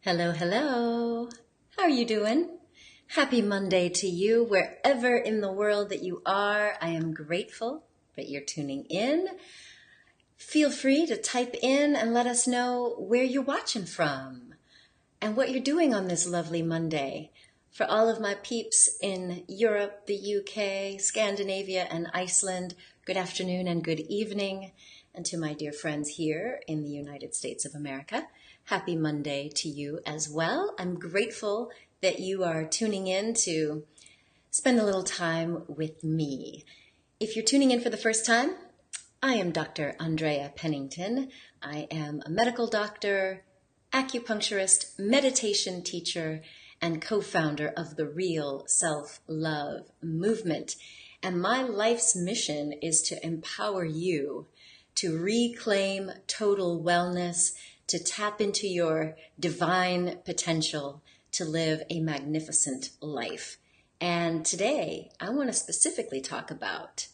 Hello, hello. How are you doing? Happy Monday to you, wherever in the world that you are. I am grateful that you're tuning in. Feel free to type in and let us know where you're watching from and what you're doing on this lovely Monday. For all of my peeps in Europe, the UK, Scandinavia, and Iceland, good afternoon and good evening. And to my dear friends here in the United States of America, happy Monday to you as well. I'm grateful that you are tuning in to spend a little time with me. If you're tuning in for the first time, I am Dr. Andrea Pennington. I am a medical doctor, acupuncturist, meditation teacher, and co-founder of the Real Self-Love movement. And my life's mission is to empower you to reclaim total wellness, to tap into your divine potential to live a magnificent life. And today, I want to specifically talk about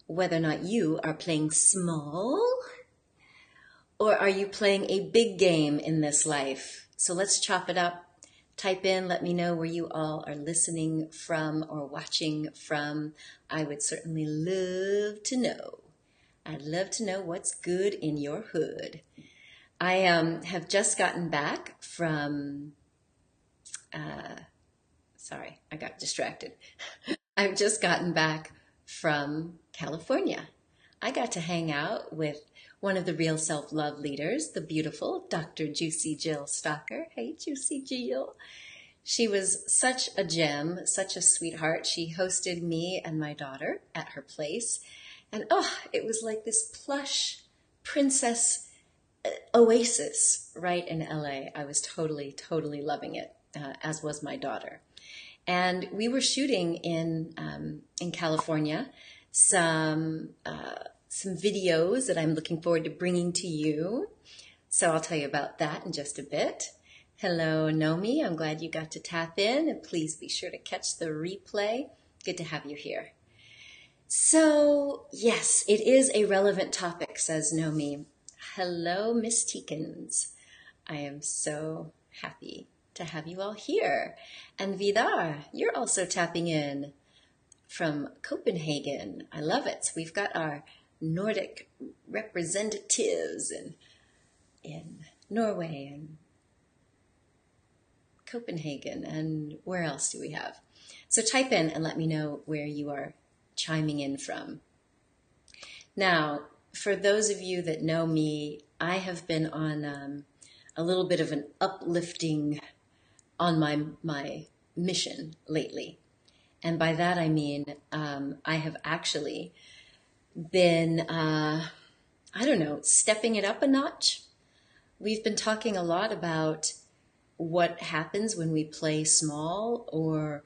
whether or not you are playing small or are you playing a big game in this life. So let's chop it up. Type in, let me know where you all are listening from or watching from. I would certainly love to know. I'd love to know what's good in your hood. I have just gotten back from, sorry, I got distracted. I've just gotten back from California. I got to hang out with one of the Real Self-Love leaders, the beautiful Dr. Juicy Jill Stalker. Hey, Juicy Jill. She was such a gem, such a sweetheart. She hosted me and my daughter at her place. And it was like this plush princess oasis right in LA. I was totally loving it, as was my daughter. And we were shooting in California some videos that I'm looking forward to bringing to you. So I'll tell you about that in just a bit. Hello, Nomi. I'm glad you got to tap in, and please be sure to catch the replay. Good to have you here. So, yes, it is a relevant topic, says Nomi. Hello, Miss Teekins. I am so happy to have you all here. And Vidar, you're also tapping in from Copenhagen. I love it. So we've got our Nordic representatives in Norway and Copenhagen. And where else do we have? So type in and let me know where you are chiming in from. Now, for those of you that know me, I have been on a little bit of an uplifting on my mission lately. And by that I mean I have actually been, stepping it up a notch. We've been talking a lot about what happens when we play small, or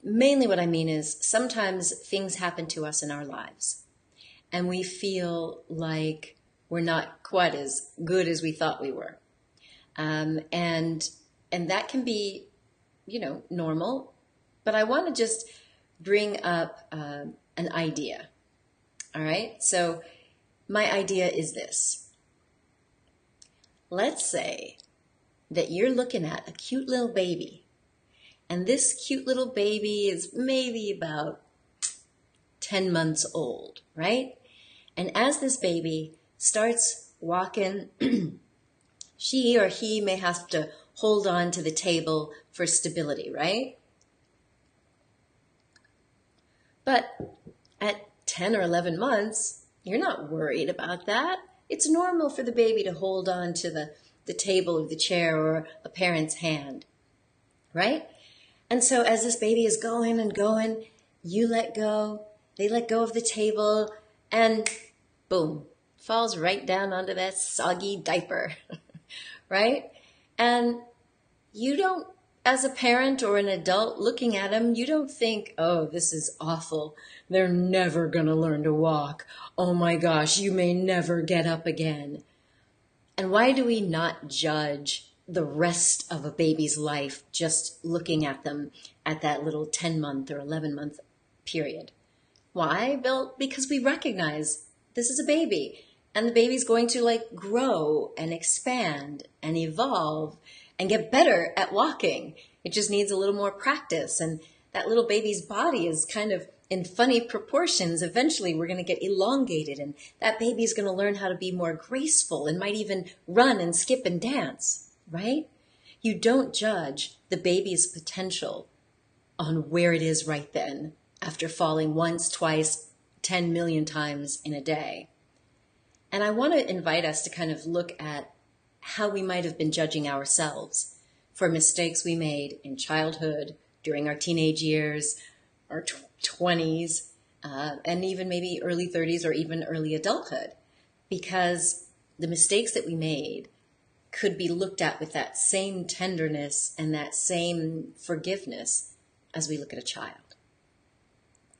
mainly what I mean is sometimes things happen to us in our lives and we feel like we're not quite as good as we thought we were. And that can be, normal, but I want to just bring up an idea. All right. So my idea is this. Let's say that you're looking at a cute little baby, and this cute little baby is maybe about 10 months old, right? And as this baby starts walking, she or he may have to hold on to the table for stability, right? But at 10 or 11 months, you're not worried about that. It's normal for the baby to hold on to the table or the chair or a parent's hand, right? And so as this baby is going and going, you let go, they let go of the table, and boom, falls right down onto that soggy diaper, right? And you don't, as a parent or an adult looking at them, you don't think, oh, this is awful. They're never going to learn to walk. Oh my gosh, you may never get up again. And why do we not judge the rest of a baby's life just looking at them at that little 10-month or 11-month period? Why? Well, because we recognize this is a baby And the baby's going to like grow and expand and evolve and get better at walking. It just needs a little more practice. And that little baby's body is kind of in funny proportions. Eventually we're going to get elongated, and that baby's going to learn how to be more graceful and might even run and skip and dance, right? You don't judge the baby's potential on where it is right then after falling once, twice, 10 million times in a day. And I want to invite us to kind of look at how we might have been judging ourselves for mistakes we made in childhood, during our teenage years, our 20s, and even maybe early 30s or even early adulthood. Because the mistakes that we made could be looked at with that same tenderness and that same forgiveness as we look at a child.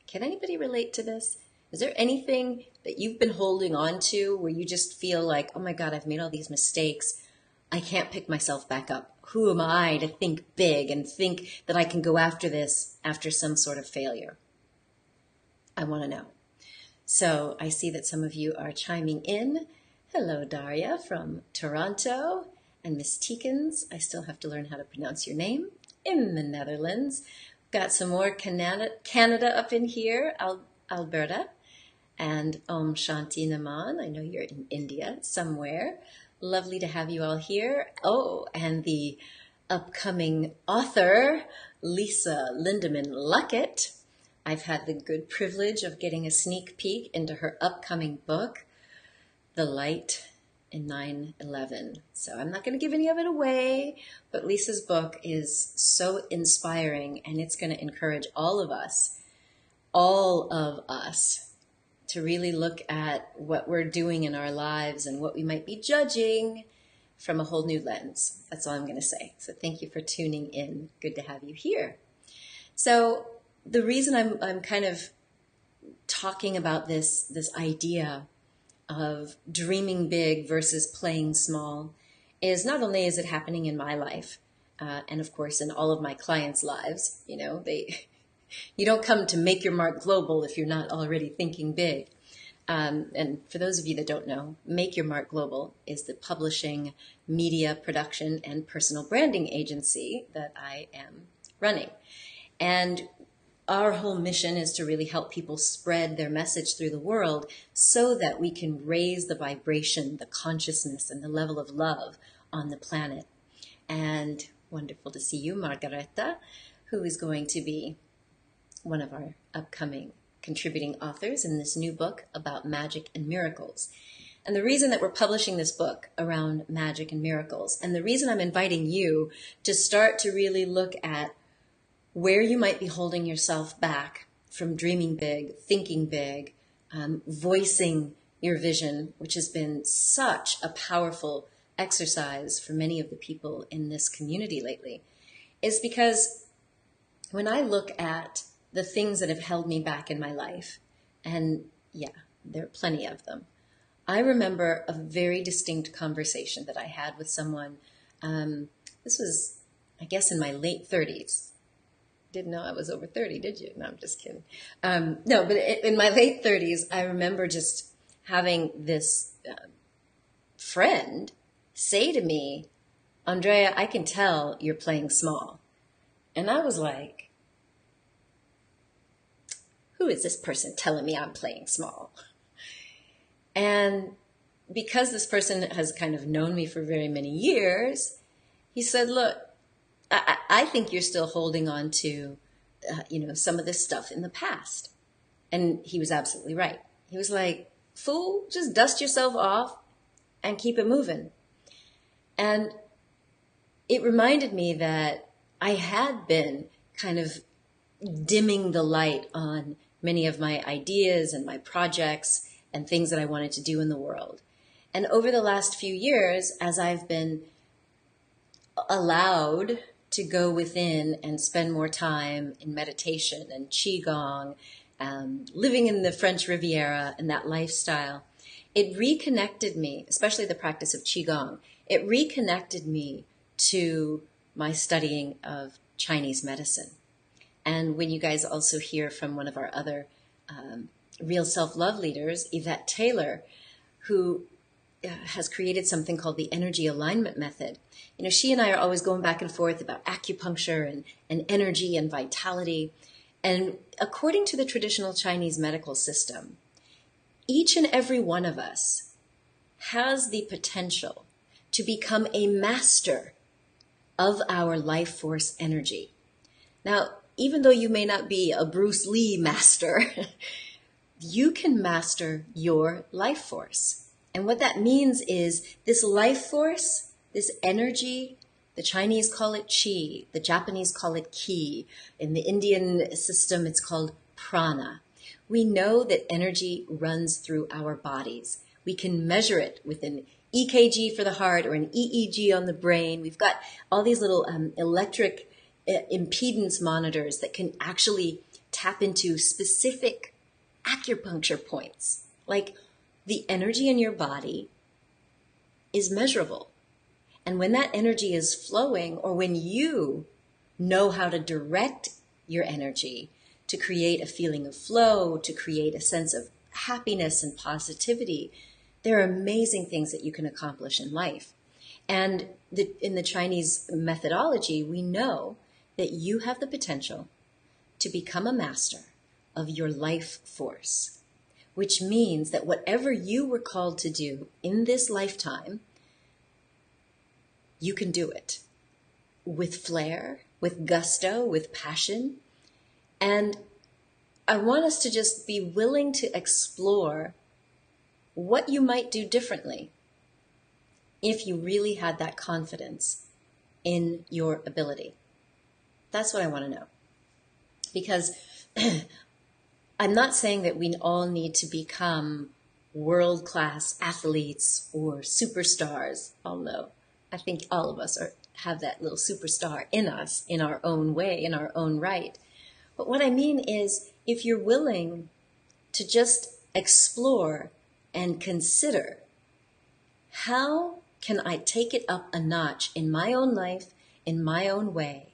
Can anybody relate to this? Is there anything that you've been holding on to where you just feel like, oh my God, I've made all these mistakes. I can't pick myself back up. Who am I to think big and think that I can go after this after some sort of failure? I want to know. So I see that some of you are chiming in. Hello, Daria from Toronto. And Miss Teekins, I still have to learn how to pronounce your name, in the Netherlands. Got some more Canada up in here, Alberta. And Om Shanti Naman, I know you're in India somewhere. Lovely to have you all here. Oh, and the upcoming author, Lisa Lindemann Luckett. I've had the good privilege of getting a sneak peek into her upcoming book, The Light in 9/11. So I'm not going to give any of it away, but Lisa's book is so inspiring, and it's going to encourage all of us, to really look at what we're doing in our lives and what we might be judging from a whole new lens. That's all I'm going to say. So thank you for tuning in. Good to have you here. So the reason I'm kind of talking about this idea of dreaming big versus playing small is not only is it happening in my life, and of course in all of my clients' lives. You don't come to make your mark global if you're not already thinking big. And for those of you that don't know, Make Your Mark Global is the publishing, media production, and personal branding agency that I am running. And our whole mission is to really help people spread their message through the world so that we can raise the vibration, the consciousness, and the level of love on the planet. And wonderful to see you, Margareta, who is going to be one of our upcoming contributing authors in this new book about magic and miracles. And the reason that we're publishing this book around magic and miracles, and the reason I'm inviting you to start to really look at where you might be holding yourself back from dreaming big, thinking big, voicing your vision, which has been such a powerful exercise for many of the people in this community lately, is because when I look at the things that have held me back in my life, and yeah, there are plenty of them. I remember a very distinct conversation that I had with someone. This was, I guess, in my late 30s. Didn't know I was over 30, did you? No, I'm just kidding. No, but in my late 30s, I remember just having this friend say to me, Andrea, I can tell you're playing small. And I was like, who is this person telling me I'm playing small? And because this person has kind of known me for very many years, he said, look, I think you're still holding on to, some of this stuff in the past. And he was absolutely right. He was like, fool, just dust yourself off and keep it moving. And it reminded me that I had been kind of dimming the light on many of my ideas and my projects and things that I wanted to do in the world. And over the last few years, as I've been allowed to go within and spend more time in meditation and Qigong, living in the French Riviera and that lifestyle, it reconnected me, especially the practice of Qigong, it reconnected me to my studying of Chinese medicine. And when you guys also hear from one of our other Real Self-Love leaders, Yvette Taylor, who has created something called the energy alignment method. You know, she and I are always going back and forth about acupuncture and energy and vitality. And according to the traditional Chinese medical system, each and every one of us has the potential to become a master of our life force energy. Now, even though you may not be a Bruce Lee master, you can master your life force. And what that means is this life force, this energy, the Chinese call it qi, the Japanese call it ki. In the Indian system, it's called prana. We know that energy runs through our bodies. We can measure it with an EKG for the heart or an EEG on the brain. We've got all these little electric impedance monitors that can actually tap into specific acupuncture points. Like, the energy in your body is measurable. And when that energy is flowing, or when you know how to direct your energy to create a feeling of flow, to create a sense of happiness and positivity, there are amazing things that you can accomplish in life. And in the Chinese methodology, we know that you have the potential to become a master of your life force, which means that whatever you were called to do in this lifetime, you can do it with flair, with gusto, with passion. And I want us to just be willing to explore what you might do differently if you really had that confidence in your ability. That's what I want to know. Because I'm not saying that we all need to become world-class athletes or superstars, although I think all of us have that little superstar in us in our own way, in our own right. But what I mean is, if you're willing to just explore and consider, how can I take it up a notch in my own life, in my own way,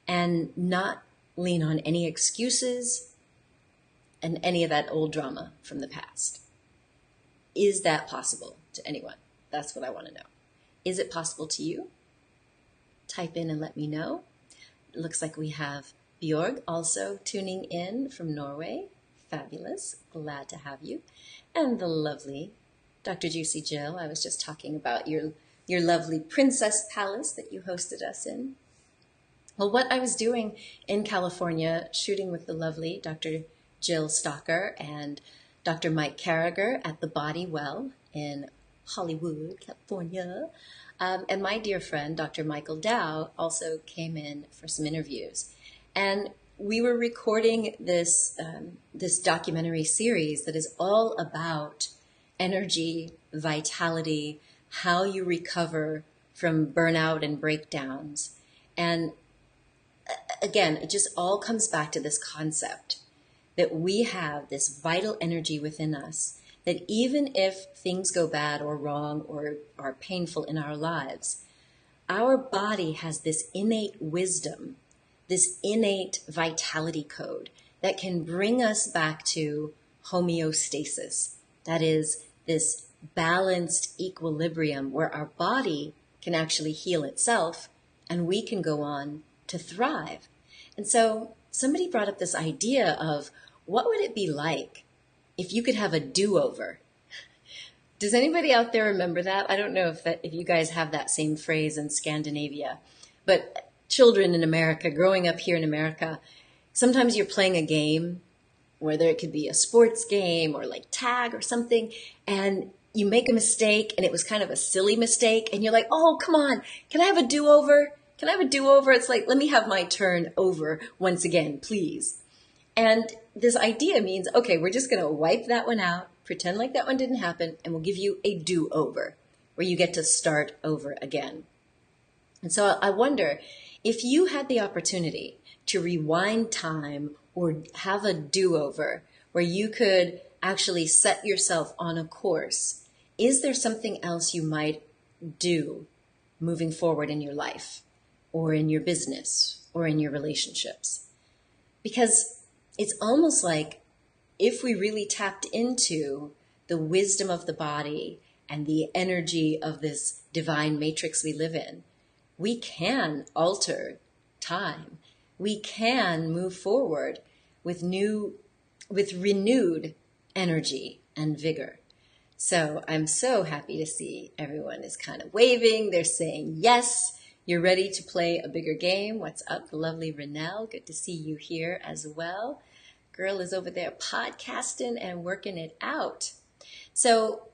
and not lean on any excuses and any of that old drama from the past? Is that possible to anyone? That's what I want to know. Is it possible to you? Type in and let me know. It looks like we have Bjorg also tuning in from Norway. Fabulous. Glad to have you. And the lovely Dr. Juicy Jill. I was just talking about your lovely Princess Palace that you hosted us in. Well, what I was doing in California, shooting with the lovely Dr. Jill Stocker and Dr. Mike Carragher at the Body Well in Hollywood, California. And my dear friend, Dr. Michael Dow, also came in for some interviews. And we were recording this documentary series that is all about energy, vitality, how you recover from burnout and breakdowns. And again, it just all comes back to this concept that we have this vital energy within us, that even if things go bad or wrong or are painful in our lives, our body has this innate wisdom, this innate vitality code that can bring us back to homeostasis. That is, this balanced equilibrium where our body can actually heal itself and we can go on to thrive. And so somebody brought up this idea of, what would it be like if you could have a do-over? Does anybody out there remember that? I don't know if you guys have that same phrase in Scandinavia, but children in America, growing up here in America, sometimes you're playing a game, whether it could be a sports game or like tag or something, and you make a mistake and it was kind of a silly mistake and you're like, oh, come on, can I have a do-over? Can I have a do-over? It's like, let me have my turn over once again, please. And this idea means, okay, we're just going to wipe that one out, pretend like that one didn't happen, and we'll give you a do-over where you get to start over again. And so I wonder, if you had the opportunity to rewind time or have a do-over where you could actually set yourself on a course, is there something else you might do moving forward in your life or in your business or in your relationships? Because it's almost like if we really tapped into the wisdom of the body and the energy of this divine matrix we live in, we can alter time. We can move forward with renewed energy and vigor. So I'm so happy to see everyone is kind of waving. They're saying, yes, you're ready to play a bigger game. What's up, the lovely Renelle? Good to see you here as well. Girl is over there podcasting and working it out. So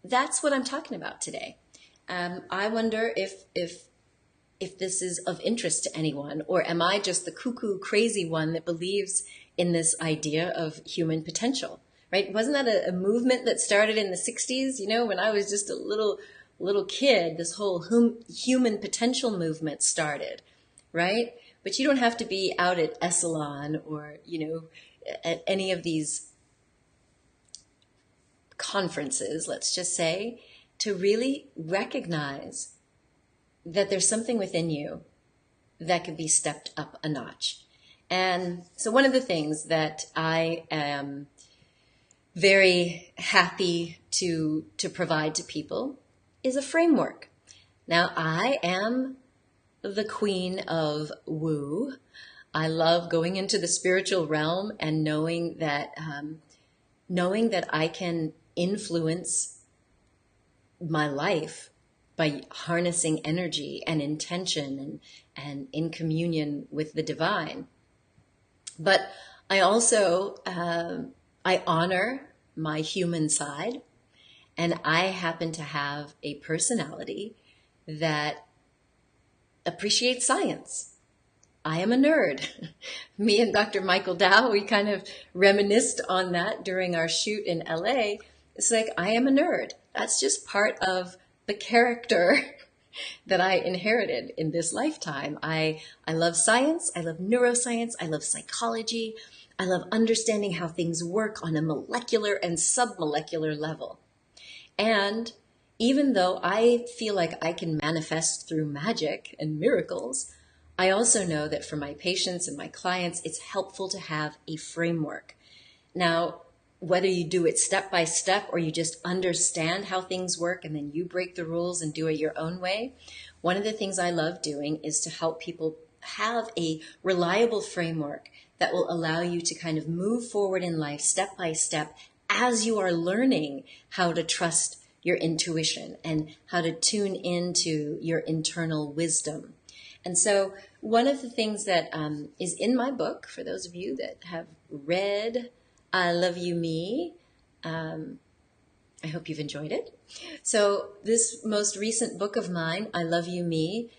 that's what I'm talking about today. I wonder if this is of interest to anyone, or am I just the cuckoo crazy one that believes in this idea of human potential, right? Wasn't that a movement that started in the 60s? You know, when I was just a little kid, this whole human potential movement started, right? But you don't have to be out at Esalen or, you know, at any of these conferences, let's just say, to really recognize that there's something within you that could be stepped up a notch. And so one of the things that I am very happy to provide to people is a framework. Now, I am the queen of woo. I love going into the spiritual realm and knowing that I can influence my life by harnessing energy and intention and in communion with the divine. But I also, I honor my human side, and I happen to have a personality that appreciates science. I am a nerd. Me and Dr. Michael Dow, we kind of reminisced on that during our shoot in LA. It's like, I am a nerd. That's just part of the character that I inherited in this lifetime. I love science. I love neuroscience. I love psychology. I love understanding how things work on a molecular and submolecular level. And even though I feel like I can manifest through magic and miracles, I also know that for my patients and my clients, it's helpful to have a framework. Now, whether you do it step by step or you just understand how things work and then you break the rules and do it your own way, one of the things I love doing is to help people have a reliable framework that will allow you to kind of move forward in life step by step as you are learning how to trust your intuition and how to tune into your internal wisdom. And so one of the things that is in my book, for those of you that have read I Love You Me, I hope you've enjoyed it. So this most recent book of mine, I Love You Me,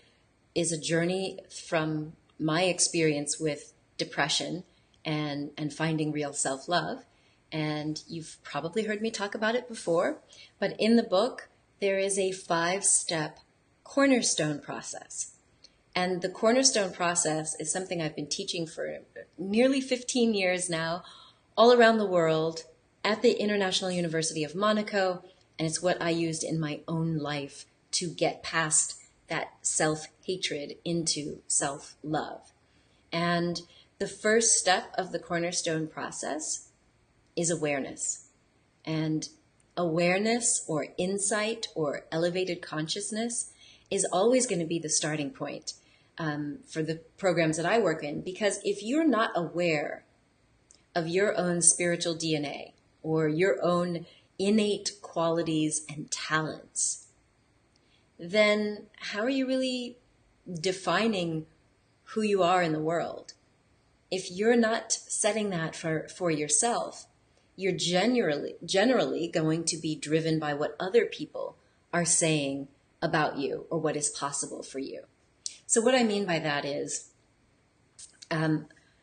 is a journey from my experience with depression and finding real self-love. And you've probably heard me talk about it before, but in the book, there is a 5-step cornerstone process. And the cornerstone process is something I've been teaching for nearly 15 years now, all around the world, at the International University of Monaco, and it's what I used in my own life to get past that self-hatred into self-love. And the first step of the cornerstone process is awareness. And awareness or insight or elevated consciousness is always going to be the starting point for the programs that I work in, because if you're not aware of your own spiritual DNA or your own innate qualities and talents, then how are you really defining who you are in the world? If you're not setting that for yourself, you're generally going to be driven by what other people are saying about you or what is possible for you. So what I mean by that is,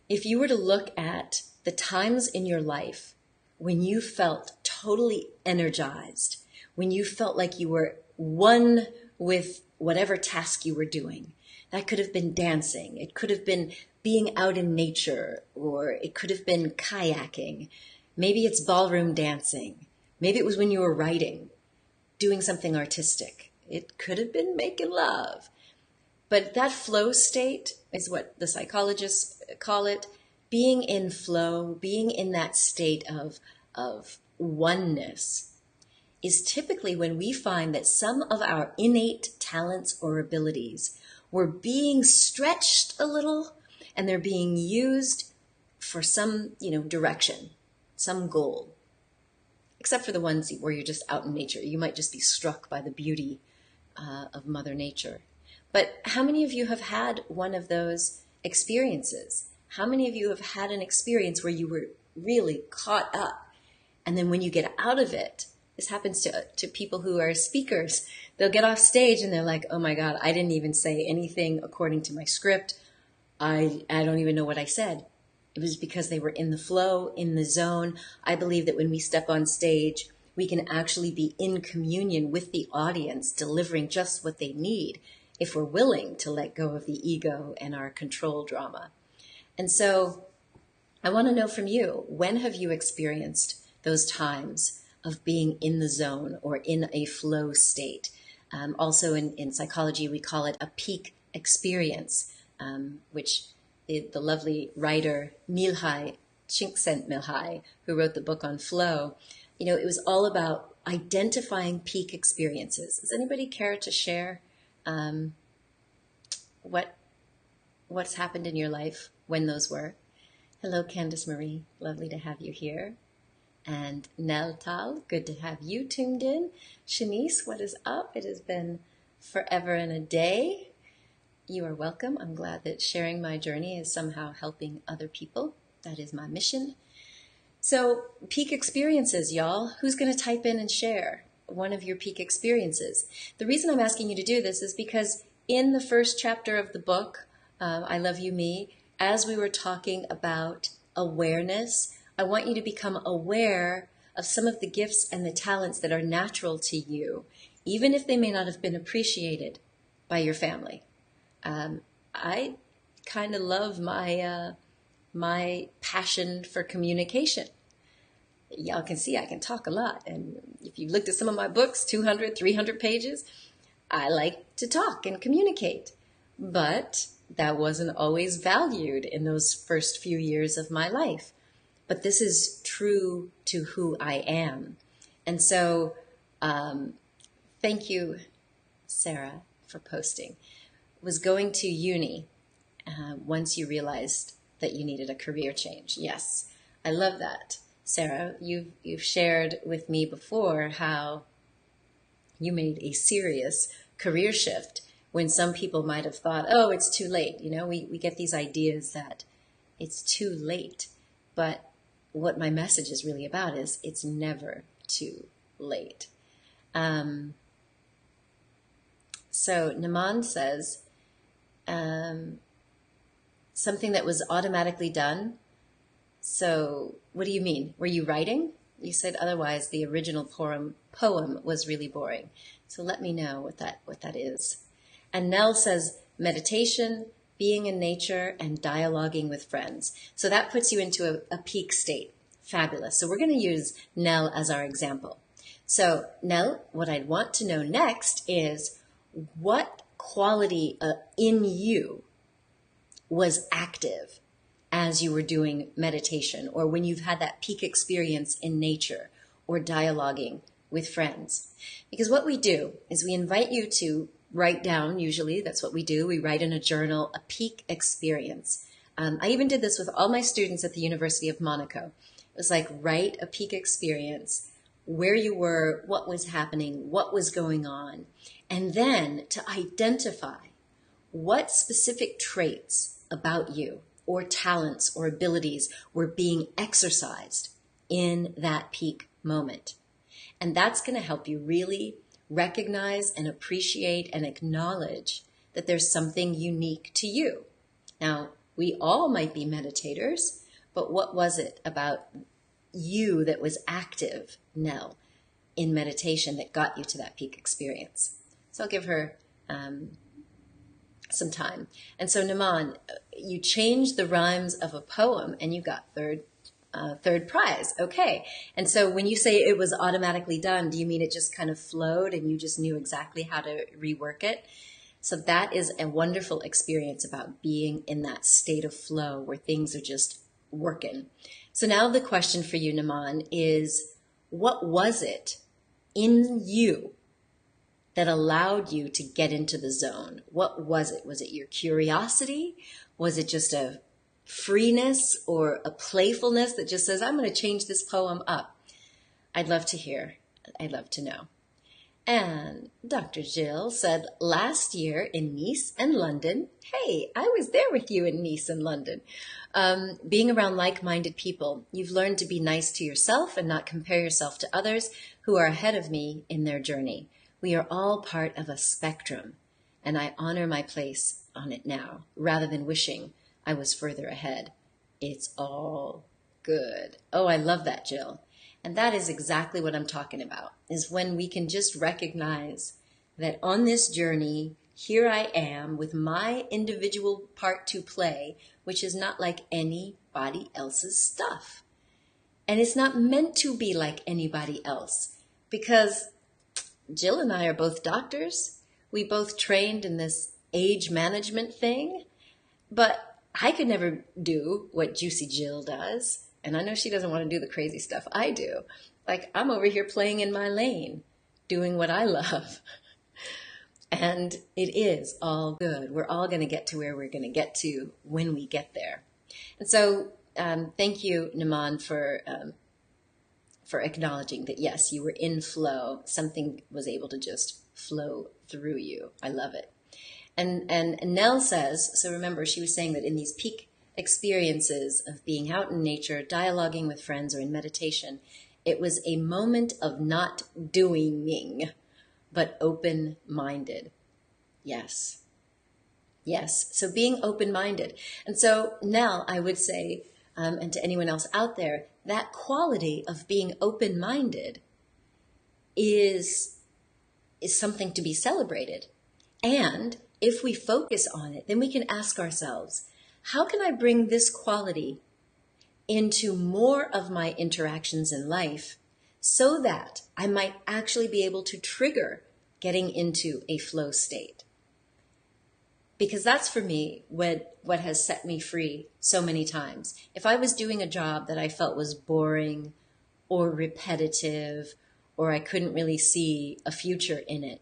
if you were to look at the times in your life when you felt totally energized, when you felt like you were one with whatever task you were doing, that could have been dancing, it could have been being out in nature, or it could have been kayaking. Maybe it's ballroom dancing. Maybe it was when you were writing, doing something artistic. It could have been making love. But that flow state is what the psychologists call it. Being in flow, being in that state of oneness is typically when we find that some of our innate talents or abilities were being stretched a little and they're being used for some, direction, some goal. Except for the ones where you're just out in nature. You might just be struck by the beauty of Mother Nature. But how many of you have had one of those experiences? How many of you have had an experience where you were really caught up? And then when you get out of it, this happens to people who are speakers. They'll get off stage and they're like, oh my God, I didn't even say anything according to my script. I don't even know what I said. It was because they were in the flow, in the zone. I believe that when we step on stage, we can actually be in communion with the audience, delivering just what they need if we're willing to let go of the ego and our control drama. And so I want to know from you, when have you experienced those times of being in the zone or in a flow state? Also in psychology, we call it a peak experience, which the lovely writer Milhai Csikszentmihalyi, who wrote the book on flow, it was all about identifying peak experiences. Does anybody care to share what's happened in your life, when those were? Hello, Candice Marine. Lovely to have you here. And Nell Tal, good to have you tuned in. Shanice, what is up? It has been forever and a day. You are welcome. I'm glad that sharing my journey is somehow helping other people. That is my mission. So, peak experiences, y'all. Who's going to type in and share one of your peak experiences? The reason I'm asking you to do this is because in the first chapter of the book, I Love You Me, as we were talking about awareness, I want you to become aware of some of the gifts and the talents that are natural to you, even if they may not have been appreciated by your family. I kind of love my passion for communication. Y'all can see I can talk a lot. And if you looked at some of my books, 200, 300 pages, I like to talk and communicate. But that wasn't always valued in those first few years of my life. But this is true to who I am. And so thank you, Sarah, for posting. Was going to uni once you realized that you needed a career change. Yes, I love that. Sarah, you've shared with me before how you made a serious career shift when some people might have thought, oh, it's too late. We get these ideas that it's too late. But what my message is really about is it's never too late. So Naman says, something that was automatically done. So what do you mean? Were you writing? You said otherwise the original poem was really boring. So let me know what that is. And Nell says meditation, being in nature, and dialoguing with friends. So that puts you into a peak state. Fabulous. So we're going to use Nell as our example. So Nell, what I'd want to know next is what quality in you was active as you were doing meditation, or when you've had that peak experience in nature or dialoguing with friends. Because what we do is we invite you to write down, usually that's what we do, we write in a journal a peak experience. I even did this with all my students at the University of Monaco. It was like, write a peak experience, where you were, what was happening, what was going on, and then to identify what specific traits about you or talents or abilities were being exercised in that peak moment. And that's going to help you really recognize and appreciate and acknowledge that there's something unique to you. Now, we all might be meditators, but what was it about you that was active, Nell, in meditation that got you to that peak experience? So I'll give her some time. And so Naman, you changed the rhymes of a poem and you got third prize. Okay. And so when you say it was automatically done, do you mean it just kind of flowed and you just knew exactly how to rework it? So that is a wonderful experience about being in that state of flow where things are just working. So now the question for you, Naman, is What was it in you that allowed you to get into the zone? What was it? Was it your curiosity? Was it just a freeness or a playfulness that just says, I'm going to change this poem up? I'd love to hear. I'd love to know. And Dr. Jill said, last year in Nice and London, hey, I was there with you in Nice and London. Being around like-minded people, you've learned to be nice to yourself and not compare yourself to others who are ahead of me in their journey. We are all part of a spectrum, and I honor my place on it now, rather than wishing I was further ahead. It's all good. Oh, I love that, Jill. And that is exactly what I'm talking about, is when we can just recognize that on this journey, here I am with my individual part to play, which is not like anybody else's stuff. And it's not meant to be like anybody else, because Jill and I are both doctors. We both trained in this age management thing, but I could never do what Juicy Jill does. And I know she doesn't want to do the crazy stuff I do. Like, I'm over here playing in my lane, doing what I love. And it is all good. We're all going to get to where we're going to get to when we get there. And so thank you, Naman, for acknowledging that, yes, you were in flow. Something was able to just flow through you. I love it. And Nell says, so remember, she was saying that in these peak experiences of being out in nature, dialoguing with friends, or in meditation, it was a moment of not doing, but open-minded. Yes. Yes. So being open-minded. And so Nell, I would say, and to anyone else out there, that quality of being open-minded is something to be celebrated. And if we focus on it, then we can ask ourselves, how can I bring this quality into more of my interactions in life so that I might actually be able to trigger getting into a flow state? Because that's, for me, what has set me free so many times. If I was doing a job that I felt was boring or repetitive, or I couldn't really see a future in it,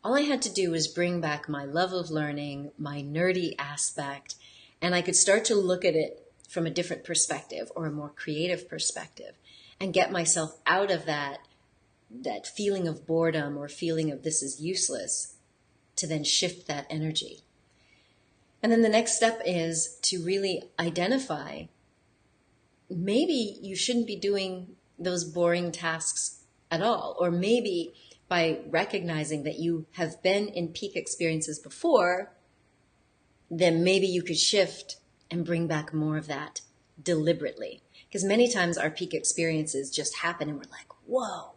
all I had to do was bring back my love of learning, my nerdy aspect, and I could start to look at it from a different perspective, or a more creative perspective, and get myself out of that feeling of boredom or feeling of this is useless, to then shift that energy. And then the next step is to really identify, maybe you shouldn't be doing those boring tasks at all, or maybe by recognizing that you have been in peak experiences before, then maybe you could shift and bring back more of that deliberately. Because many times our peak experiences just happen and we're like, whoa,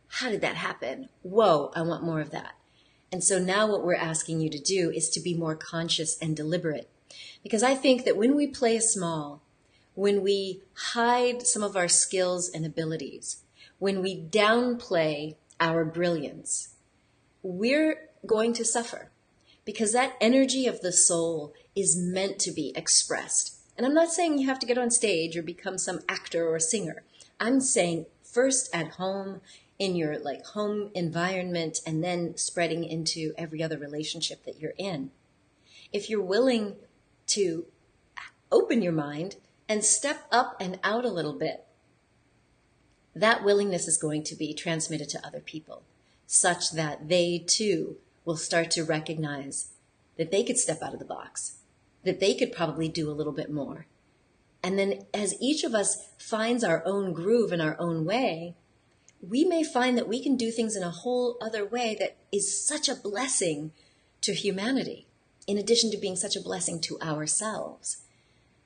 how did that happen? Whoa, I want more of that. And so now what we're asking you to do is to be more conscious and deliberate. Because I think that when we play small, when we hide some of our skills and abilities, when we downplay our brilliance, we're going to suffer. Because that energy of the soul is meant to be expressed. And I'm not saying you have to get on stage or become some actor or singer. I'm saying first at home, in your home environment, and then spreading into every other relationship that you're in. If you're willing to open your mind and step up and out a little bit, that willingness is going to be transmitted to other people, such that they too will start to recognize that they could step out of the box, that they could probably do a little bit more. And then as each of us finds our own groove in our own way, we may find that we can do things in a whole other way that is such a blessing to humanity, in addition to being such a blessing to ourselves.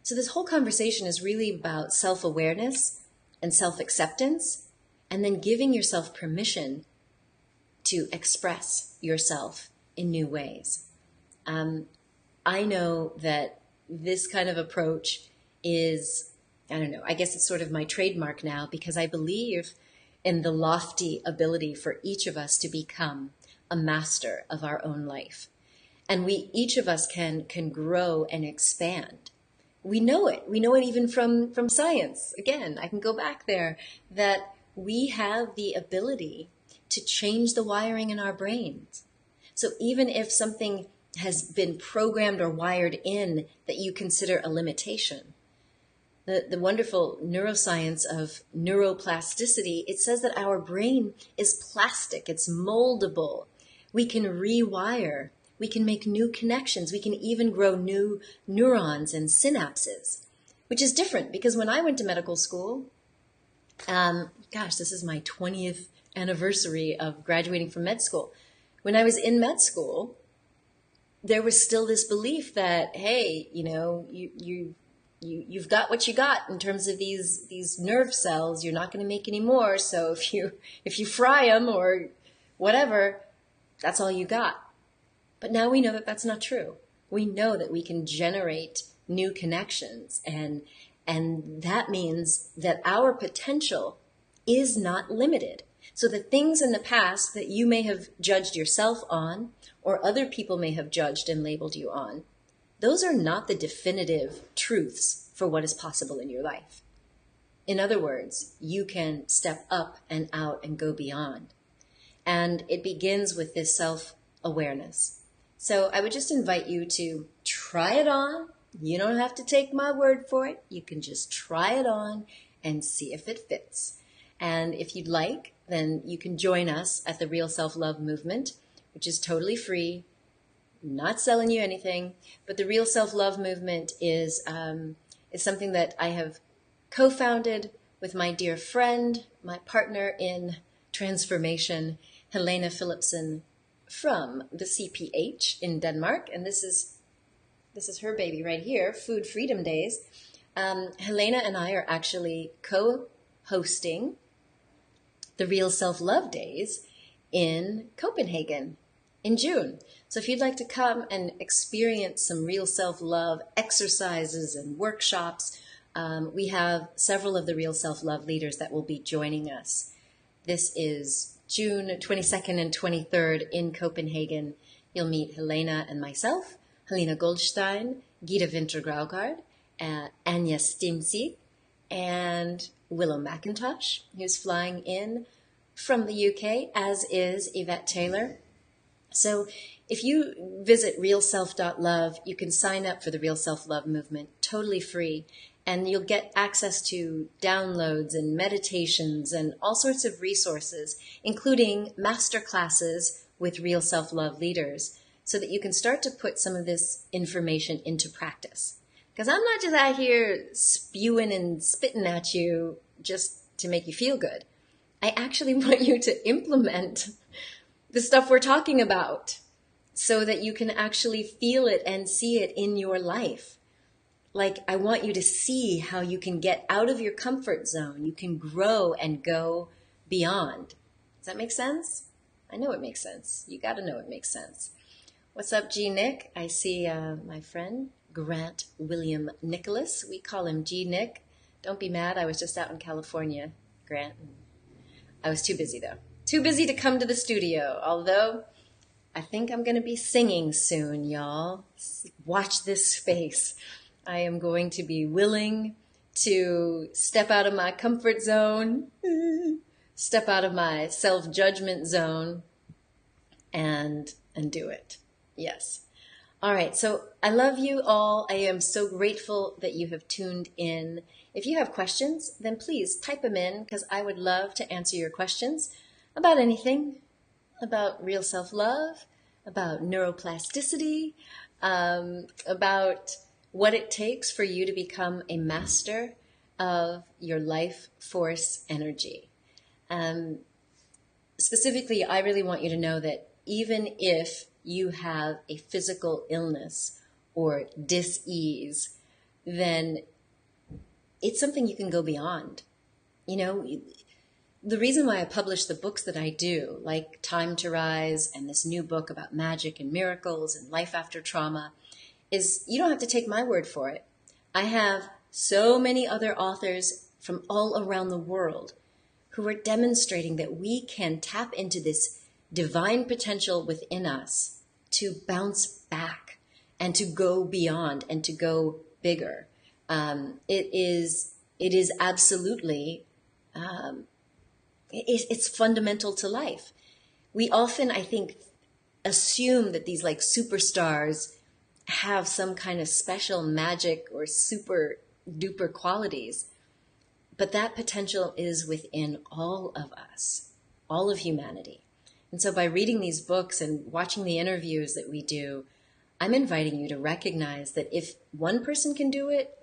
So this whole conversation is really about self-awareness and self-acceptance, and then giving yourself permission to express yourself in new ways. I know that this kind of approach is, I don't know, I guess it's sort of my trademark now, because I believe in the lofty ability for each of us to become a master of our own life. And each of us can grow and expand. We know it. We know it even from science. Again, I can go back there, that we have the ability to change the wiring in our brains. So even if something has been programmed or wired in that you consider a limitation, the wonderful neuroscience of neuroplasticity, it says that our brain is plastic, it's moldable. We can rewire, we can make new connections, we can even grow new neurons and synapses, which is different because when I went to medical school, this is my 20th anniversary of graduating from med school. When I was in med school, there was still this belief that, hey, you've got what you got in terms of these nerve cells. You're not going to make any more. So if you fry them or whatever, that's all you got. But now we know that that's not true. We know that we can generate new connections, and that means that our potential is not limited. So the things in the past that you may have judged yourself on, or other people may have judged and labeled you on, those are not the definitive truths for what is possible in your life. In other words, you can step up and out and go beyond. And it begins with this self-awareness. So I would just invite you to try it on. You don't have to take my word for it. You can just try it on and see if it fits. And if you'd like, then you can join us at the Real Self-Love movement, which is totally free. Not selling you anything, but the Real Self-Love movement is something that I have co-founded with my dear friend, my partner in transformation, Helena Philipsen from the CPH in Denmark. And this is her baby right here, Food Freedom Days. Helena and I are actually co-hosting the Real Self-Love Days in Copenhagen in June. So if you'd like to come and experience some real self-love exercises and workshops, we have several of the Real Self-Love leaders that will be joining us. This is June 22nd and 23rd in Copenhagen. You'll meet Helena and myself, Helena Goldstein, Gita Vinter-Graugard, Anya Stimsig, and Willow McIntosh, who's flying in from the UK, as is Yvette Taylor. So if you visit realself.love, you can sign up for the Real Self-Love movement totally free, and you'll get access to downloads and meditations and all sorts of resources, including master classes with Real Self-Love leaders, so that you can start to put some of this information into practice. Because I'm not just out here spewing and spitting at you just to make you feel good. I actually want you to implement the stuff we're talking about so that you can actually feel it and see it in your life. Like, I want you to see how you can get out of your comfort zone. You can grow and go beyond. Does that make sense? I know it makes sense. You got to know it makes sense. What's up, G. Nick? I see my friend, Grant William Nicholas. We call him G. Nick. Don't be mad. I was just out in California, Grant. I was too busy, though. Too busy to come to the studio, although I think I'm going to be singing soon, y'all. Watch this space. I am going to be willing to step out of my comfort zone, step out of my self-judgment zone, and do it. Yes. All right, so I love you all. I am so grateful that you have tuned in. If you have questions, then please type them in, because I would love to answer your questions about anything, about real self-love, about neuroplasticity, about what it takes for you to become a master of your life force energy. Specifically, I really want you to know that even if you have a physical illness or dis-ease, then it's something you can go beyond. You know, the reason why I publish the books that I do, like Time to Rise and this new book about magic and miracles and life after trauma, is you don't have to take my word for it. I have so many other authors from all around the world who are demonstrating that we can tap into this divine potential within us to bounce back and to go beyond and to go bigger. It is absolutely it's fundamental to life. We often, I think, assume that these like superstars have some kind of special magic or super duper qualities, but that potential is within all of us, all of humanity. And so by reading these books and watching the interviews that we do, I'm inviting you to recognize that if one person can do it,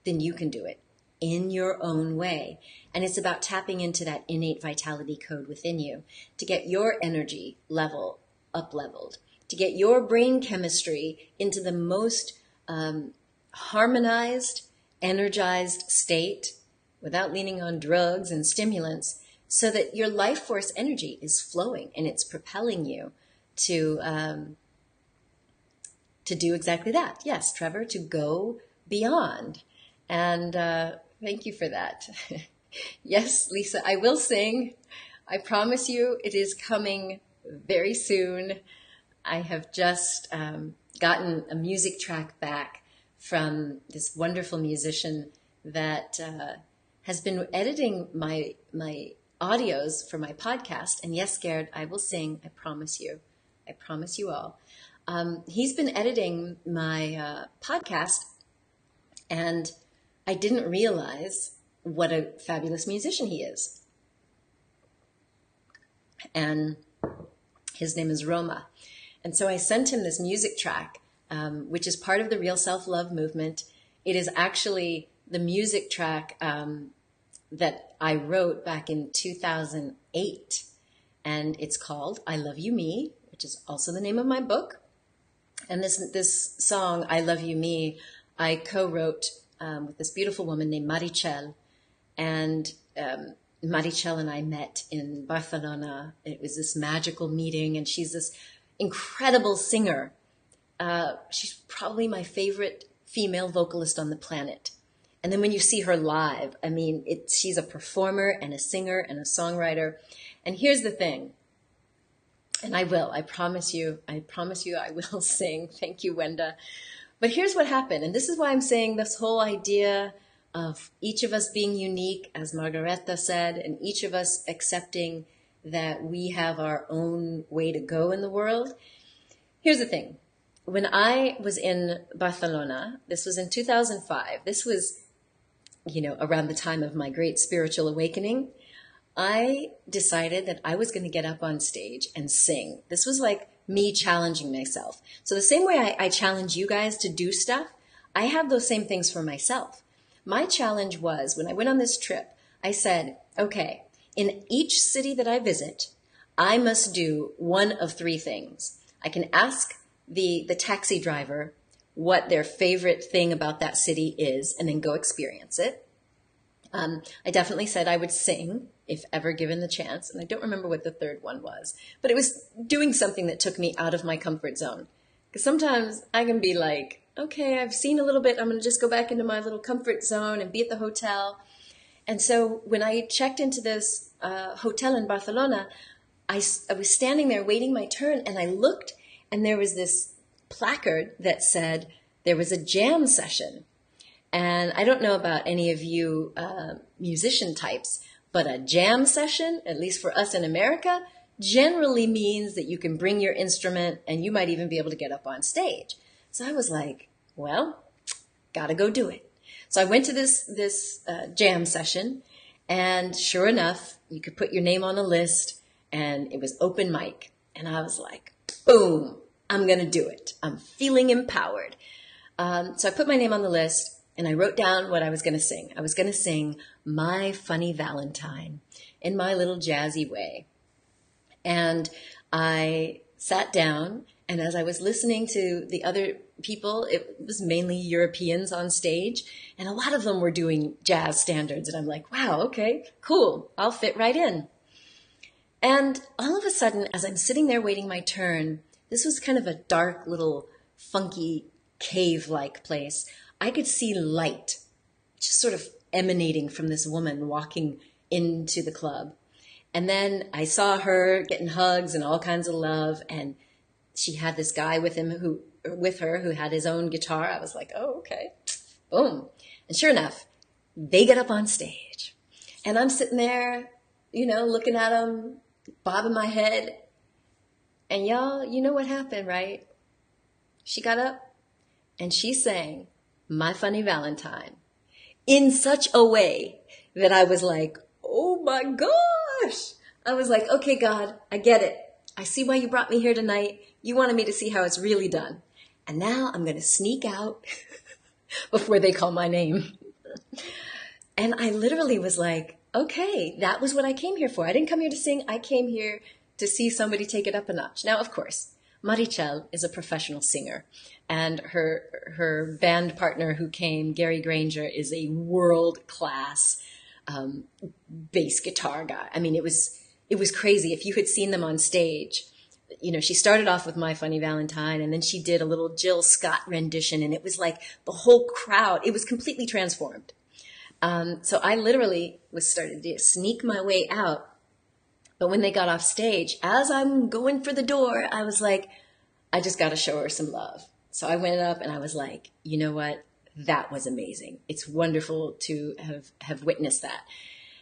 then you can do it in your own way. And it's about tapping into that innate vitality code within you to get your energy level up-leveled, to get your brain chemistry into the most harmonized, energized state without leaning on drugs and stimulants, so that your life force energy is flowing and it's propelling you to do exactly that. Yes, Trevor, to go beyond. And thank you for that. Yes, Lisa, I will sing. I promise you it is coming very soon. I have just gotten a music track back from this wonderful musician that has been editing my audios for my podcast. And yes, Garrett, I will sing. I promise you. I promise you all. He's been editing my podcast, and I didn't realize what a fabulous musician he is. And his name is Roma. And so I sent him this music track, which is part of the Real Self-Love movement. It is actually the music track that I wrote back in 2008. And it's called I Love You Me, which is also the name of my book. And this song, I Love You Me, I co-wrote with this beautiful woman named Maddie Chell. And Maddie Chell and I met in Barcelona. It was this magical meeting, and she's this incredible singer. She's probably my favorite female vocalist on the planet. And then when you see her live, I mean, she's a performer and a singer and a songwriter. And here's the thing. And I promise you, I will sing. Thank you, Wenda. But here's what happened. And this is why I'm saying this whole idea of each of us being unique, as Margareta said, and each of us accepting that we have our own way to go in the world. Here's the thing. When I was in Barcelona, this was in 2005. This was, around the time of my great spiritual awakening. I decided that I was going to get up on stage and sing. This was like me challenging myself. So the same way I challenge you guys to do stuff, I have those same things for myself. My challenge was, when I went on this trip, I said, okay, in each city that I visit, I must do one of three things. I can ask the taxi driver what their favorite thing about that city is and then go experience it. I definitely said I would sing if ever given the chance. And I don't remember what the third one was, but it was doing something that took me out of my comfort zone. Because sometimes I can be like, okay, I've seen a little bit. I'm going to just go back into my little comfort zone and be at the hotel. And so when I checked into this hotel in Barcelona, I was standing there waiting my turn, and I looked, and there was this placard that said there was a jam session. And I don't know about any of you musician types, but a jam session, at least for us in America, generally means that you can bring your instrument and you might even be able to get up on stage. So I was like, well, gotta go do it. So I went to this jam session, and sure enough, you could put your name on a list, and it was open mic. And I was like, boom, I'm gonna do it. I'm feeling empowered. So I put my name on the list, and I wrote down what I was going to sing. I was going to sing My Funny Valentine in my little jazzy way. And I sat down, and as I was listening to the other people, it was mainly Europeans on stage, and a lot of them were doing jazz standards. And I'm like, wow, okay, cool. I'll fit right in. And all of a sudden, as I'm sitting there waiting my turn, this was kind of a dark little funky cave-like place. I could see light just sort of emanating from this woman walking into the club. And then I saw her getting hugs and all kinds of love. And she had this guy with her who had his own guitar. I was like, oh, okay. Boom. And sure enough, they get up on stage. And I'm sitting there looking at them, bobbing my head. And y'all, you know what happened, right? She got up and she sang My Funny Valentine in such a way that I was like, oh my gosh. I was like, okay, God, I get it. I see why you brought me here tonight. You wanted me to see how it's really done. And now I'm going to sneak out before they call my name. And I literally was like, okay, that was what I came here for. I didn't come here to sing. I came here to see somebody take it up a notch. Now, of course, Maddie Chell is a professional singer, and her band partner who came, Gary Granger, is a world-class bass guitar guy. I mean, it was crazy. If you had seen them on stage, she started off with My Funny Valentine, and then she did a little Jill Scott rendition, and it was like the whole crowd, it was completely transformed. So I literally started to sneak my way out. But when they got off stage, as I'm going for the door, I was like, I just got to show her some love. So I went up and I was like, you know what? That was amazing. It's wonderful to have witnessed that.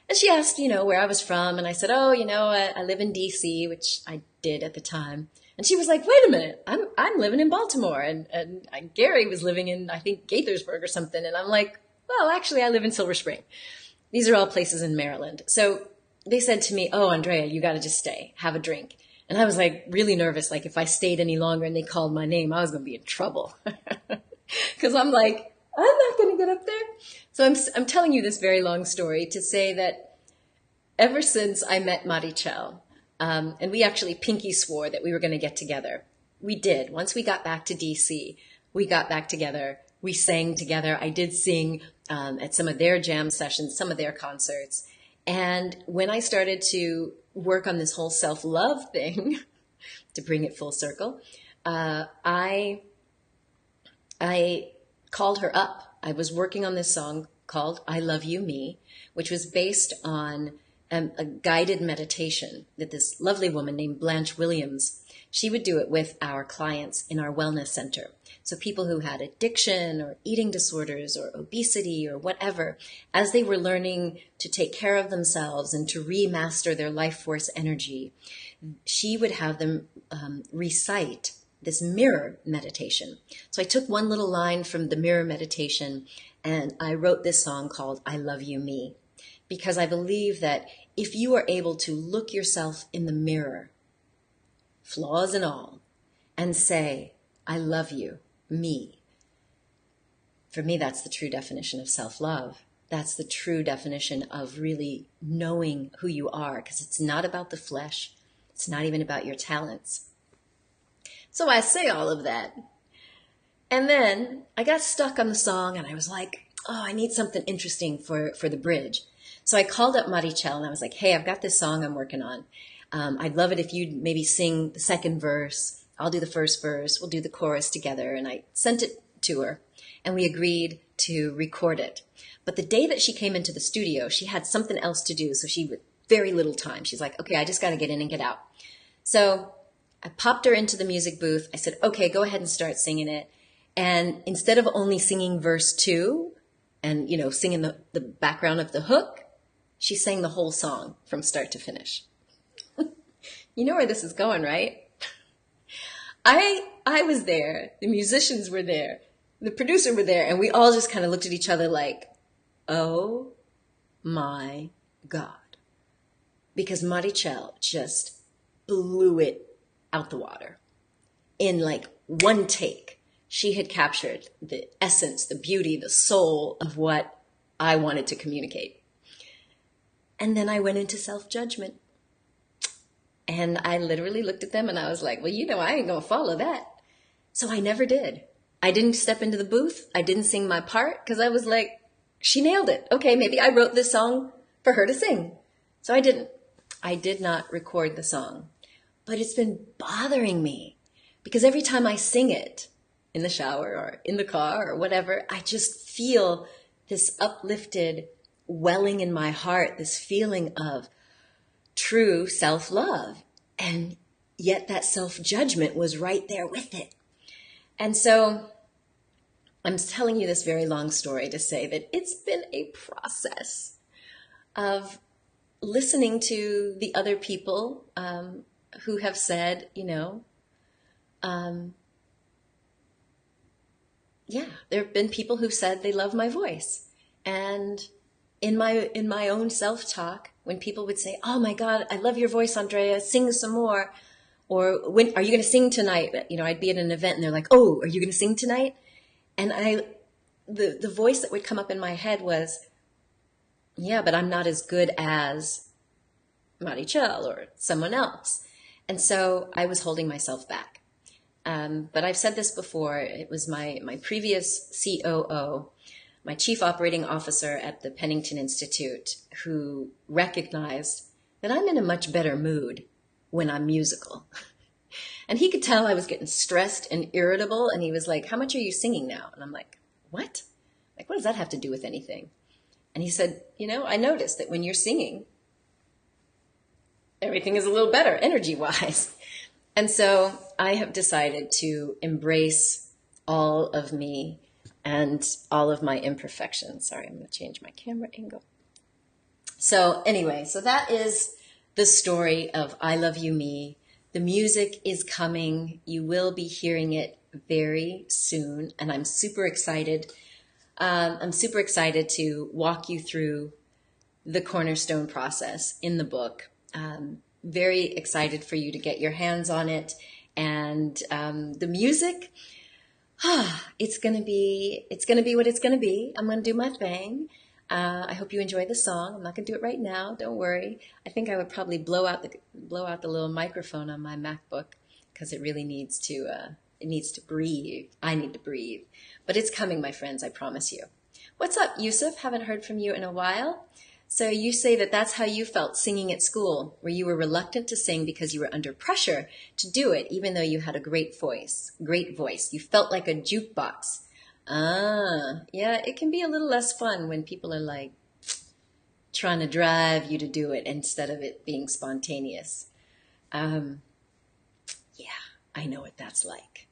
And she asked, where I was from. And I said, oh, I live in DC, which I did at the time. And she was like, wait a minute, I'm living in Baltimore. And Gary was living in, I think, Gaithersburg or something. And I'm like, well, actually, I live in Silver Spring. These are all places in Maryland. So they said to me, oh, Andrea, you got to just stay, have a drink. And I was like really nervous. Like if I stayed any longer and they called my name, I was going to be in trouble. Because I'm like, I'm not going to get up there. So I'm telling you this very long story to say that ever since I met Maddie Chell, and we actually pinky swore that we were going to get together. We did. Once we got back to DC, we got back together. We sang together. I did sing at some of their jam sessions, some of their concerts. And when I started to work on this whole self-love thing, to bring it full circle, I called her up. I was working on this song called I Love You, Me, which was based on a guided meditation that this lovely woman named Blanche Williams, she would do it with our clients in our wellness center. So people who had addiction or eating disorders or obesity or whatever, as they were learning to take care of themselves and to remaster their life force energy, she would have them recite this mirror meditation. So I took one little line from the mirror meditation and I wrote this song called I Love You, Me, because I believe that if you are able to look yourself in the mirror, flaws and all, and say, I love you, me. For me, that's the true definition of self-love. That's the true definition of really knowing who you are, because it's not about the flesh. It's not even about your talents. So I say all of that. And then I got stuck on the song and I was like, oh, I need something interesting for the bridge. So I called up Maddie Chell and I was like, hey, I've got this song I'm working on. I'd love it if you'd maybe sing the second verse. I'll do the first verse. We'll do the chorus together. And I sent it to her and we agreed to record it. But the day that she came into the studio, she had something else to do. So she had very little time. She's like, okay, I just got to get in and get out. So I popped her into the music booth. I said, okay, go ahead and start singing it. And instead of only singing verse 2 and, singing the background of the hook, she sang the whole song from start to finish. You know where this is going, right? I was there. The musicians were there. The producer were there. And we all just kind of looked at each other like, oh my God. Because Maddie Chell just blew it out the water in like one take. She had captured the essence, the beauty, the soul of what I wanted to communicate. And then I went into self-judgment. And I literally looked at them and I was like, well, I ain't going to follow that. So I never did. I didn't step into the booth. I didn't sing my part because I was like, she nailed it. Okay, maybe I wrote this song for her to sing. So I didn't. I did not record the song. But it's been bothering me because every time I sing it in the shower or in the car or whatever, I just feel this uplifted welling in my heart, this feeling of true self-love. And yet that self-judgment was right there with it. And so I'm telling you this very long story to say that it's been a process of listening to the other people who have said, yeah, there have been people who've said they love my voice. And in my own self-talk, when people would say, "Oh my God, I love your voice, Andrea, sing some more." Or, "When are you going to sing tonight?" I'd be at an event and they're like, "Oh, are you going to sing tonight?" And the voice that would come up in my head was, "Yeah, but I'm not as good as Maddie Chell or someone else." And so I was holding myself back. But I've said this before. It was my previous COO, my chief operating officer at the Pennington Institute, who recognized that I'm in a much better mood when I'm musical. And he could tell I was getting stressed and irritable. And he was like, "How much are you singing now?" And I'm like, "What? Like, what does that have to do with anything?" And he said, "I noticed that when you're singing, everything is a little better energy-wise." And so I have decided to embrace all of me and all of my imperfections. Sorry, I'm going to change my camera angle. So anyway, so that is the story of I Love You Me. The music is coming. You will be hearing it very soon. And I'm super excited. I'm super excited to walk you through the cornerstone process in the book. Very excited for you to get your hands on it. And the music, it's gonna be what it's gonna be. I'm gonna do my thing. I hope you enjoy the song. I'm not gonna do it right now. Don't worry. I think I would probably blow out the little microphone on my MacBook because it really needs to breathe. I need to breathe. But it's coming, my friends. I promise you. What's up, Yousef? Haven't heard from you in a while. So you say that that's how you felt singing at school, where you were reluctant to sing because you were under pressure to do it, even though you had a great voice. You felt like a jukebox. Yeah, it can be a little less fun when people are like trying to drive you to do it instead of it being spontaneous. Yeah, I know what that's like.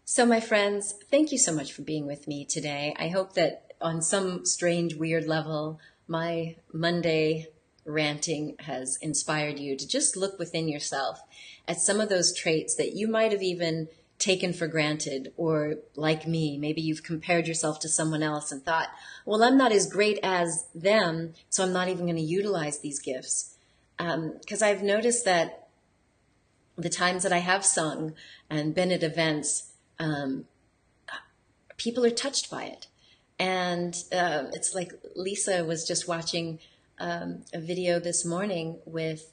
So my friends, thank you so much for being with me today. I hope that on some strange, weird level, my Monday ranting has inspired you to just look within yourself at some of those traits that you might have even taken for granted, or like me, maybe you've compared yourself to someone else and thought, well, I'm not as great as them, so I'm not even going to utilize these gifts. Because I've noticed that the times that I have sung and been at events, people are touched by it. And it's like Lisa was just watching a video this morning with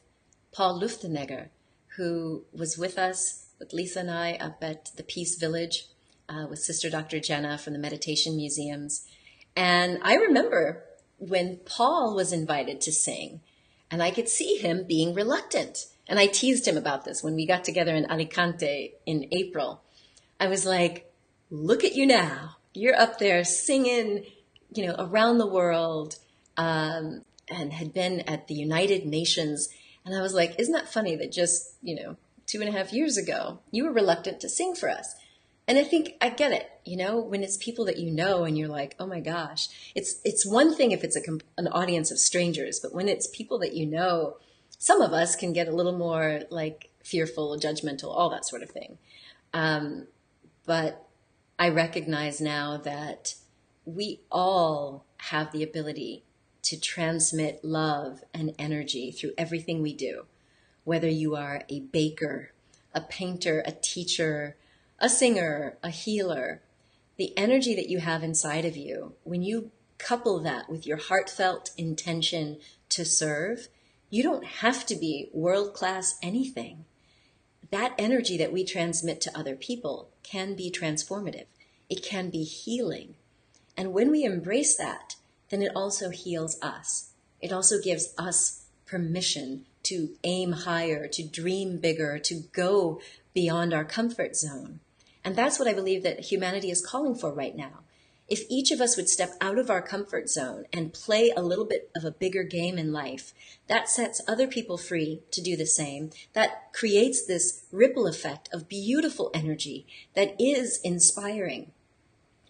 Paul Luftenegger, who was with us, with Lisa and I, up at the Peace Village with Sister Dr. Jenna from the Meditation Museums. And I remember when Paul was invited to sing, and I could see him being reluctant. And I teased him about this when we got together in Alicante in April. I was like, look at you now. You're up there singing, around the world, and had been at the United Nations. And I was like, isn't that funny that just, 2.5 years ago, you were reluctant to sing for us. And I think I get it, when it's people that you know and you're like, oh my gosh, it's one thing if it's an audience of strangers, but when it's people that you know, some of us can get a little more like fearful, judgmental, all that sort of thing. But I recognize now that we all have the ability to transmit love and energy through everything we do. Whether you are a baker, a painter, a teacher, a singer, a healer, the energy that you have inside of you, when you couple that with your heartfelt intention to serve, you don't have to be world-class anything. That energy that we transmit to other people can be transformative. It can be healing. And when we embrace that, then it also heals us. It also gives us permission to aim higher, to dream bigger, to go beyond our comfort zone. And that's what I believe that humanity is calling for right now. If each of us would step out of our comfort zone and play a little bit of a bigger game in life, that sets other people free to do the same. That creates this ripple effect of beautiful energy that is inspiring.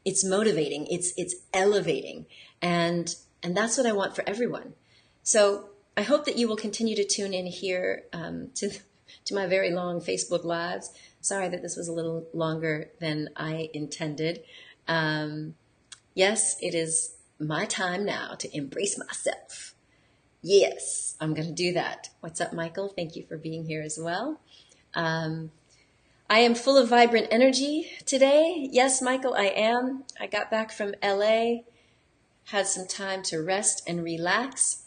It's motivating, it's elevating. And that's what I want for everyone. So I hope that you will continue to tune in here to my very long Facebook Lives. Sorry that this was a little longer than I intended. Yes, it is my time now to embrace myself. Yes, I'm going to do that. What's up, Michael? Thank you for being here as well. I am full of vibrant energy today. Yes, Michael, I am. I got back from LA, had some time to rest and relax.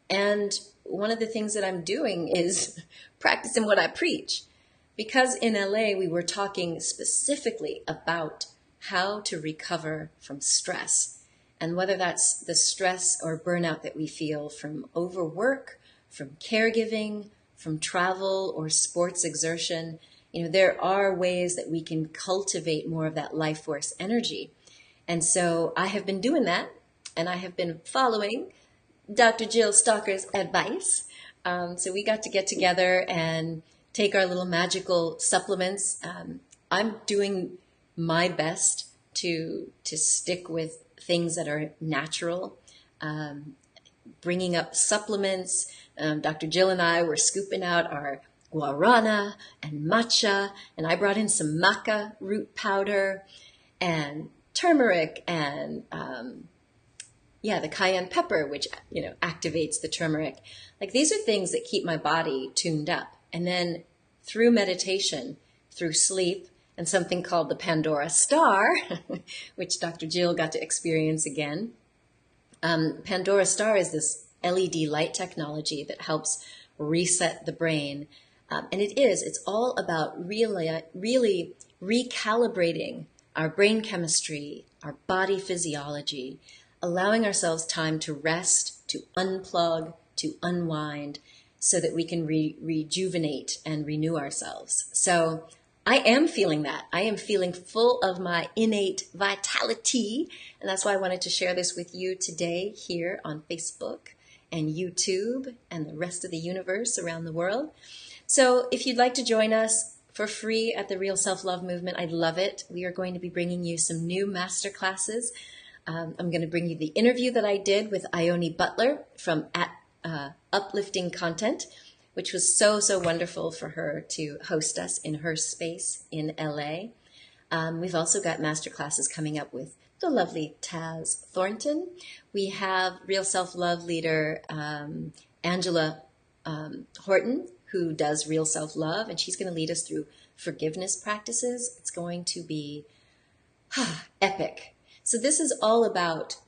And one of the things that I'm doing is practicing what I preach. Because in LA, we were talking specifically about how to recover from stress. And whether that's the stress or burnout that we feel from overwork, from caregiving, from travel or sports exertion, there are ways that we can cultivate more of that life force energy. And so I have been doing that, and I have been following Dr. Jill Stalker's advice. So we got to get together and take our little magical supplements. I'm doing my best to stick with things that are natural, bringing up supplements. Dr. Jill and I were scooping out our guarana and matcha, and I brought in some maca root powder and turmeric and the cayenne pepper, which activates the turmeric. Like, these are things that keep my body tuned up. And then through meditation, through sleep, and something called the Pandora Star, which Dr. Jill got to experience again. Pandora Star is this LED light technology that helps reset the brain. And it's all about really recalibrating our brain chemistry, our body physiology, allowing ourselves time to rest, to unplug, to unwind, so that we can rejuvenate and renew ourselves. So I am feeling that. I am feeling full of my innate vitality. And that's why I wanted to share this with you today here on Facebook and YouTube and the rest of the universe around the world. So if you'd like to join us for free at the Real Self-Love Movement, I'd love it. We are going to be bringing you some new masterclasses. I'm going to bring you the interview that I did with Ione Butler from Uplifting Content, which was so wonderful for her to host us in her space in LA. We've also got masterclasses coming up with the lovely Taz Thornton. We have Real Self-Love leader Angela Horton, who does Real Self-Love, and she's going to lead us through forgiveness practices. It's going to be epic. So this is all about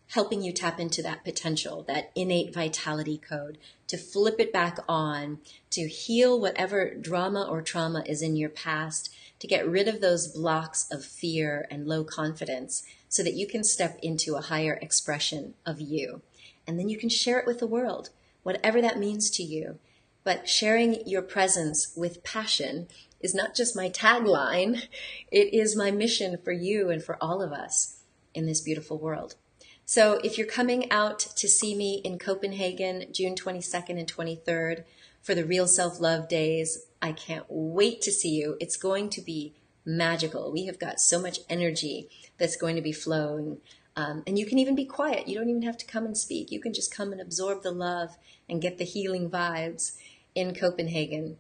helping you tap into that potential, that innate vitality code, to flip it back on, to heal whatever drama or trauma is in your past, to get rid of those blocks of fear and low confidence so that you can step into a higher expression of you. And then you can share it with the world, whatever that means to you. But sharing your presence with passion is not just my tagline, it is my mission for you and for all of us in this beautiful world. So if you're coming out to see me in Copenhagen, June 22nd and 23rd for the Real Self-Love Days, I can't wait to see you. It's going to be magical. We have got so much energy that's going to be flowing. And you can even be quiet. You don't even have to come and speak. You can just come and absorb the love and get the healing vibes in Copenhagen.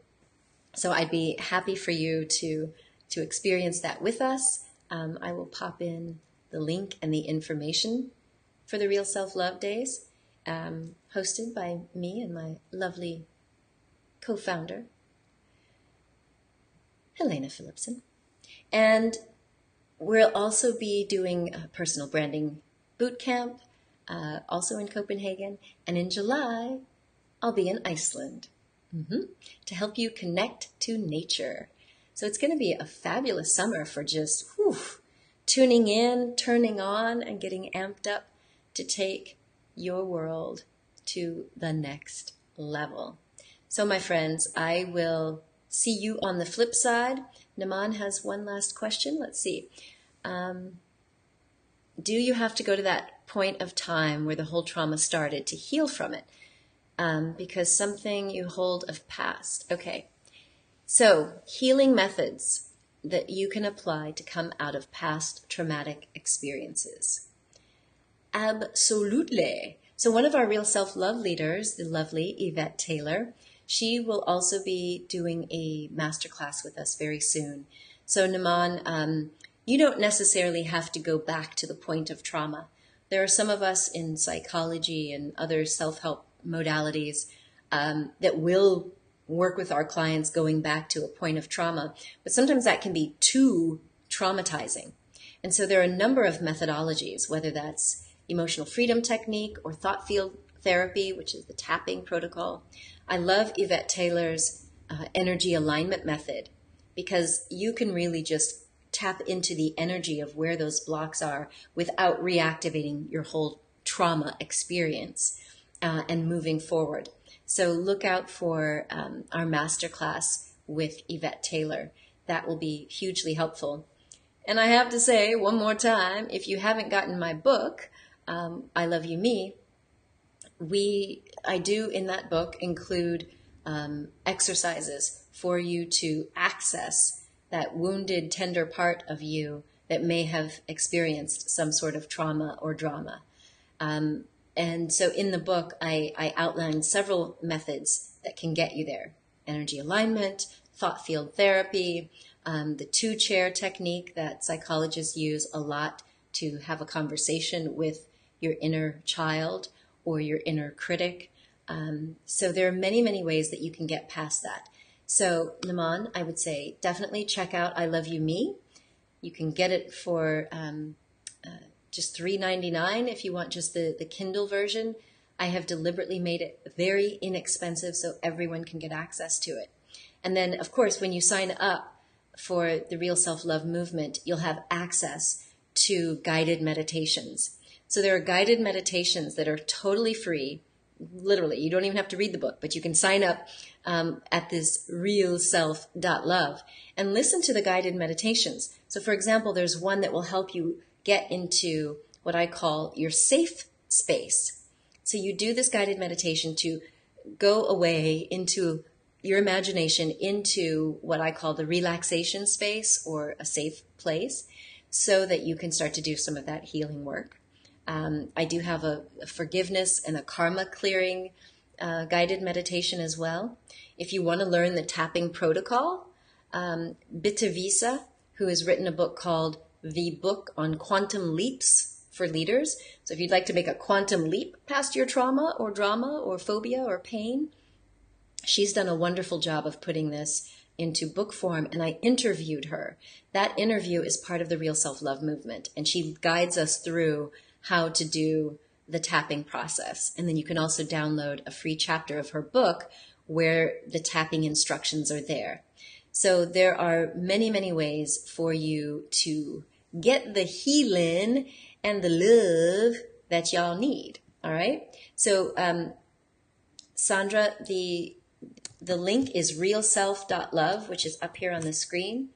So I'd be happy for you to experience that with us. I will pop in the link and the information for the Real Self-Love Days, hosted by me and my lovely co-founder, Helena Philipson. And we'll also be doing a personal branding boot camp, also in Copenhagen. And in July, I'll be in Iceland to help you connect to nature. So it's going to be a fabulous summer for just tuning in, turning on, and getting amped up to take your world to the next level. So my friends, I will see you on the flip side. Naman has one last question. Let's see. Do you have to go to that point of time where the whole trauma started to heal from it? Because something you hold of past. Okay. So healing methods that you can apply to come out of past traumatic experiences. Absolutely. So one of our Real Self-Love leaders, the lovely Yvette Taylor, she will also be doing a masterclass with us very soon. So Naman, you don't necessarily have to go back to the point of trauma. There are some of us in psychology and other self-help modalities that will work with our clients going back to a point of trauma, but sometimes that can be too traumatizing. And so there are a number of methodologies, whether that's emotional freedom technique or thought field therapy, which is the tapping protocol. I love Yvette Taylor's energy alignment method, because you can really just tap into the energy of where those blocks are without reactivating your whole trauma experience and moving forward. So look out for our masterclass with Yvette Taylor. That will be hugely helpful. And I have to say one more time, if you haven't gotten my book, I Love You Me, I do in that book include exercises for you to access that wounded, tender part of you that may have experienced some sort of trauma or drama. And so in the book, I outline several methods that can get you there. Energy alignment, thought field therapy, the two-chair technique that psychologists use a lot to have a conversation with your inner child or your inner critic. So there are many, many ways that you can get past that. So Naman, I would say definitely check out I Love You Me. You can get it for just $3.99 if you want just the Kindle version. I have deliberately made it very inexpensive so everyone can get access to it. And then, of course, when you sign up for the Real Self-Love movement, you'll have access to guided meditations. So there are guided meditations that are totally free. Literally, you don't even have to read the book, but you can sign up at this RealSelf.love and listen to the guided meditations. So for example, there's one that will help you get into what I call your safe space. So you do this guided meditation to go away into your imagination, into what I call the relaxation space or a safe place, so that you can start to do some of that healing work. I do have a forgiveness and a karma clearing guided meditation as well. If you want to learn the tapping protocol, Bitavisa, who has written a book called The Book on Quantum Leaps for Leaders. So if you'd like to make a quantum leap past your trauma or drama or phobia or pain, she's done a wonderful job of putting this into book form, and I interviewed her. That interview is part of the Real Self-Love movement, and she guides us through how to do the tapping process. And then you can also download a free chapter of her book where the tapping instructions are there. So there are many, many ways for you to get the healing and the love that y'all need. All right. So, Sandra, the link is realself.love, which is up here on the screen,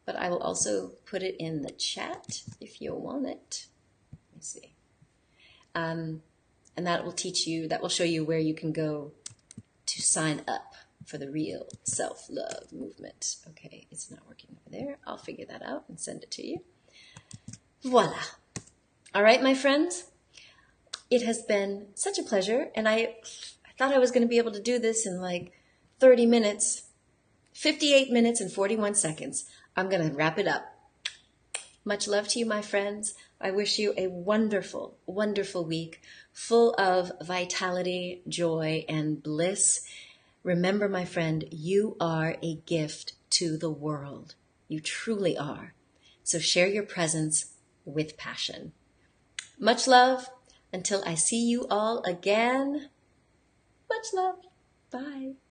but I will also put it in the chat if you want it. Let me see. And that will that will show you where you can go to sign up for the Real Self-Love movement. Okay, it's not working over there. I'll figure that out and send it to you. Voila. All right, my friends, it has been such a pleasure, and I thought I was going to be able to do this in like 30 minutes, 58 minutes and 41 seconds. I'm going to wrap it up. Much love to you, my friends. I wish you a wonderful, wonderful week full of vitality, joy, and bliss. Remember, my friend, you are a gift to the world. You truly are. So share your presence with passion. Much love. Until I see you all again. Much love. Bye.